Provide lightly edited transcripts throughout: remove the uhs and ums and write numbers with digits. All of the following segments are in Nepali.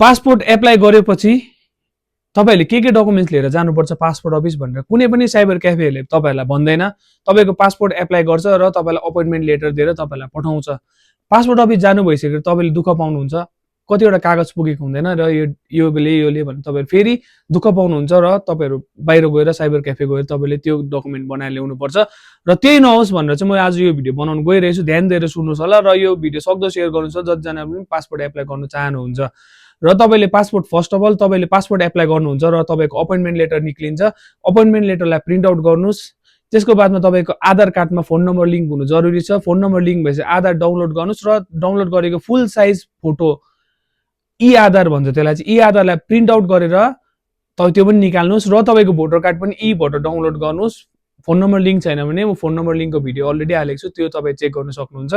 पासपोर्ट एप्लाई गरेपछि तपाईहरुले के डकुमेन्ट्स लिएर जानुपर्छ पासपोर्ट अफिस भनेर कुनै पनि साइबर क्याफेहरुले तपाईहरुलाई भन्दैन। तपाईको पासपोर्ट एप्लाई गर्छ र तपाईलाई अपोइन्टमेन्ट लेटर दिएर तपाईलाई पठाउँछ। पासपोर्ट अफिस जानु भइसकेर तपाईले दुःख पाउनुहुन्छ, कतिवटा कागज पुगेको हुँदैन र योले भने तपाईहरु फेरि दुःख पाउनुहुन्छ र तपाईहरु बाहिर गएर साइबर क्याफे गएर तपाईले त्यो डकुमेन्ट बनाएर ल्याउनु पर्छ। र त्यही नहोस् भनेर चाहिँ म आज यो भिडियो बनाउन गइरहेछु, ध्यान दिएर सुन्नुस् होला र यो भिडियो सक्दो शेयर गर्नुस् जतिजना पनि पासपोर्ट एप्लाई गर्न चाहनुहुन्छ। र तपाईले पासपोर्ट फर्स्ट अफ अल तपाईले पासपोर्ट एप्लाई गर्नुहुन्छ र तपाईको अपोइन्टमेन्ट लेटर निक्लिन्छ। अपोइन्टमेन्ट लेटरलाई प्रिन्ट आउट गर्नुस्। त्यसको बादमा तपाईको आधार कार्डमा फोन नम्बर लिंक हुनु जरुरी छ। फोन नम्बर लिंक भएपछि आधार डाउनलोड गर्नुस् र डाउनलोड गरेको फुल साइज फोटो ई आधार भन्छ त्यसलाई चाहिँ, ई आधारलाई प्रिन्ट आउट गरेर त्यो पनि निकाल्नुस् र तपाईको भोटर कार्ड पनि ई भोटर डाउनलोड गर्नुस्। फोन नम्बर लिंक छैन भने म फोन नम्बर लिंकको भिडियो अलरेडी हालेको छु, त्यो तपाई चेक गर्न सक्नुहुन्छ।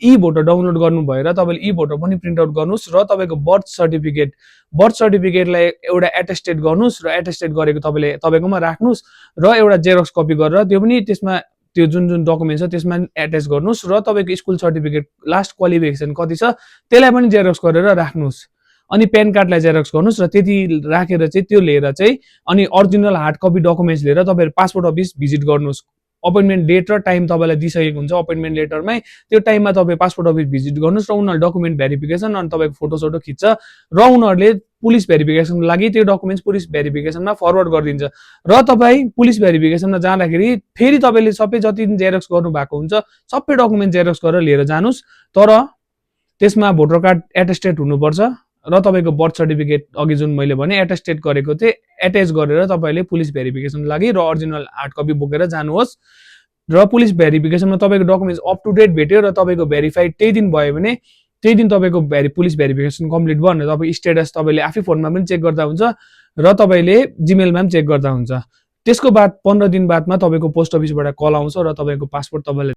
ई भोटर डाउनलोड गर्नु भएर तपाईले ई भोटर पनि प्रिन्ट आउट गर्नुस् र तपाईको बर्थ सर्टिफिकेटलाई एउटा एटेस्टेड गर्नुस् र एटेस्टेड गरेको तपाईकोमा राख्नुस् र एउटा जेरक्स कपी गरेर त्यो पनि त्यसमा त्यो जुन डकुमेन्ट छ त्यसमा एटेच गर्नुस् र तपाईको स्कुल सर्टिफिकेट लास्ट क्वालिफिकेसन कति छ त्यसलाई पनि जेरक्स गरेर राख्नुस्। अनि पेन कार्डलाई जेरक्स गर्नुस् र त्यति राखेर चाहिँ त्यो लिएर चाहिँ अनि ओरिजिनल हार्ड कपी डकुमेन्ट्स लिएर तपाईहरु पासपोर्ट अफिस भिजिट गर्नुस्। अपोइन्टमेन्ट डेट र टाइम तपाईलाई दिइसकेको हुन्छ अपोइन्टमेन्ट लेटरमै, त्यो टाइममा तपाई पासपोर्ट अफिस भिजिट गर्नुस् र उनीहरुले डकुमेन्ट भेरिफिकेसन अनि तपाईको फोटो सोटो खिच्छ र उनीहरुले पुलिस भेरिफिकेसनको लागि त्यो डकुमेन्ट्स पुलिस भेरिफिकेसनमा फरवर्ड गरिदिन्छ र तपाई पुलिस भेरिफिकेसनमा जाँदाखेरि फेरि तपाईले सबै जति जेरक्स गर्नु भएको हुन्छ सबै डकुमेन्ट जेरक्स गरेर लिएर जानुस्। तर त्यसमा भोटर कार्ड एटेस्टेड हुनुपर्छ र तपाईको बर्थ सर्टिफिकेट अघि जुन मैले भने एटेस्टेड गरेको थिए एटेच गरेर तपाईले पुलिस भेरिफिकेसन लागि र ओरिजिनल हार्ड कपी बोकेर जानुहोस्। र पुलिस भेरिफिकेसनमा तपाईको डकुमेन्ट्स अप टु डेट भेट्यो र तपाईको भेरिफाइड त्यही दिन भयो भने त्यही दिन तपाईको पुलिस भेरिफिकेसन कम्प्लिट भयो भने तपाईको स्टेटस तपाईले आफै फोनमा पनि चेक गर्दा हुन्छ र तपाईले जिमेलमा पनि चेक गर्दा हुन्छ। त्यसको बाद 15 दिन बादमा तपाईको पोस्ट अफिसबाट कल आउँछ र तपाईको पासपोर्ट तपाईले